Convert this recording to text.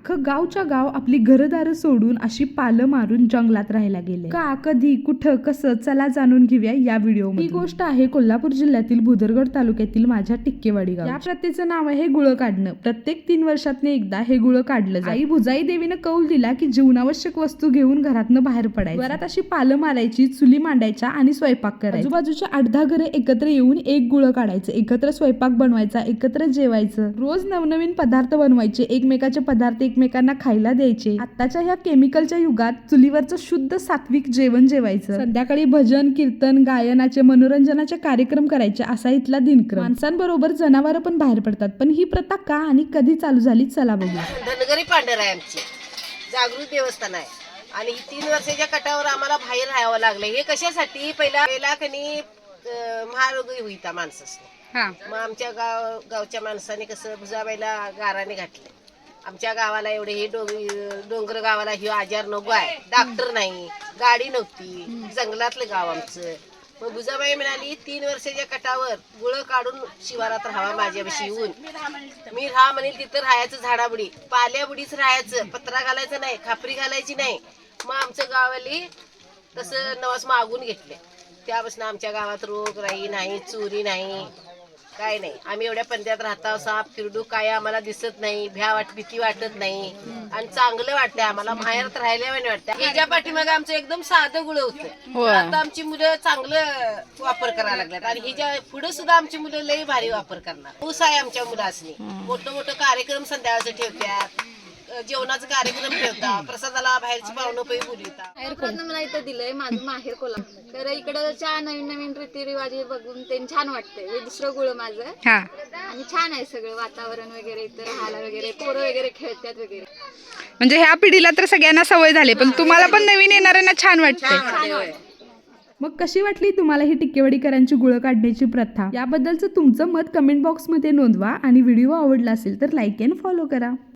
अख्खं गावच्या गाव आपली घरदारं सोडून अशी पालं मारून जंगलात राहायला गेले. का, कधी, कुठं, कसं, चला जाणून घेऊया या व्हिडिओमध्ये. ही गोष्ट आहे कोल्हापूर जिल्ह्यातील भुदरगड तालुक्यातील माझ्या टिक्केवाडी गाव. या प्रथेचं नाव आहे गुळं काढणं. प्रत्येक 3 वर्षातनं एकदा हे गुळं काढलं जाई. भुजाई देवीनं कौल दिला की जीवनावश्यक वस्तू घेऊन घरातनं बाहेर पडायचं. घरात अशी पालं मारायची, चुली मांडायच्या आणि स्वयंपाक करायचा. आजूबाजूच्या 8-10 घरं एकत्र येऊन एक गुळं काढायचं, एकत्र स्वयंपाक बनवायचा, एकत्र जेवायचं. रोज नवनवीन पदार्थ बनवायचे, एकमेकाचे पदार्थ एकमेकांना खायला द्यायचे. आत्ताच्या ह्या केमिकलच्या युगात चुलीवरचं शुद्ध सात्विक जेवण जेवायचं. संध्याकाळी भजन, कीर्तन, गायनाचे, मनोरंजनाचे कार्यक्रम करायचे असा इथला दिनक्रम. माणसांबरोबर जनावरं पण बाहेर पडतात. पण ही प्रथा का आणि कधी चालू झाली चला बघूया. धनगरी पांढर आहे आमची जागृत देवस्थान आहे आणि 3 वर्षाच्या कटावर आम्हाला बाहेर राहावं लागलं. हे कशासाठी? पहिला कणी महारोगी होईता माणसाने. मग आमच्या गावच्या माणसाने कसं भुजाबाईला गाराने घातले. आमच्या गावाला एवढे हे डोंगर गावाला हे आजार नको आहे, डॉक्टर नाही, गाडी नव्हती, जंगलातलं गाव आमचं. मग भुजाबाई म्हणाली 3 वर्षाच्या कटावर गुळं काढून शिवारात राहावा माझ्यापाशी येऊन. मी राहा म्हणेल तिथं राहायचं, झाडाबुडी पाल्याबुडीच राहायचं, पत्रा घालायचं नाही, खापरी घालायची नाही. मग आमचं गावाली तसं नवस मागून घेतले. त्यापासून आमच्या गावात रोग राही नाही, चोरी नाही, काय नाही. आम्ही एवढ्या पंद्यात राहता, साप किरडू काय आम्हाला दिसत नाही, भीती वाटत नाही आणि चांगलं वाटतंय आम्हाला. बाहेर राहिल्या वाटतं. ह्याच्या पाठीमागे आमचं एकदम साधं गुळ होतं. आता आमची मुलं चांगलं वापर करायला लागल्यात आणि ह्याच्या पुढे सुद्धा आमची मुलं लई भारी वापर करणार. ऊस आहे आमच्या मुलासनी. मोठं कार्यक्रम संध्याकाळचं ठेवतात, जेवणाचा कार्यक्रम ठेवता, प्रसादाला बाहेरची पाहुणं पै बोलवतात. मला इथं दिलंय माझं माहेर कोल्हापूर. तर इकडच्या नवीन रीतिरिवाज बघून ते छान वाटतंय. हे दुसरं गुळ माझं आणि छान आहे सगळं वातावरण वगैरे, इथं राहायला वगैरे, पोरं वगैरे खेळतात वगैरे. म्हणजे ह्या पिढीला तर सगळ्यांना सवय झाली, पण तुम्हाला पण नवीन येणाऱ्यांना छान वाटतंय. मग कशी वाटली तुम्हाला ही टिक्केवाडीकरांची गुळं काढण्याची प्रथा? याबद्दलचं तुमचं मत कमेंट बॉक्समध्ये नोंदवा आणि व्हिडिओ आवडला असेल तर लाईक अँड फॉलो करा.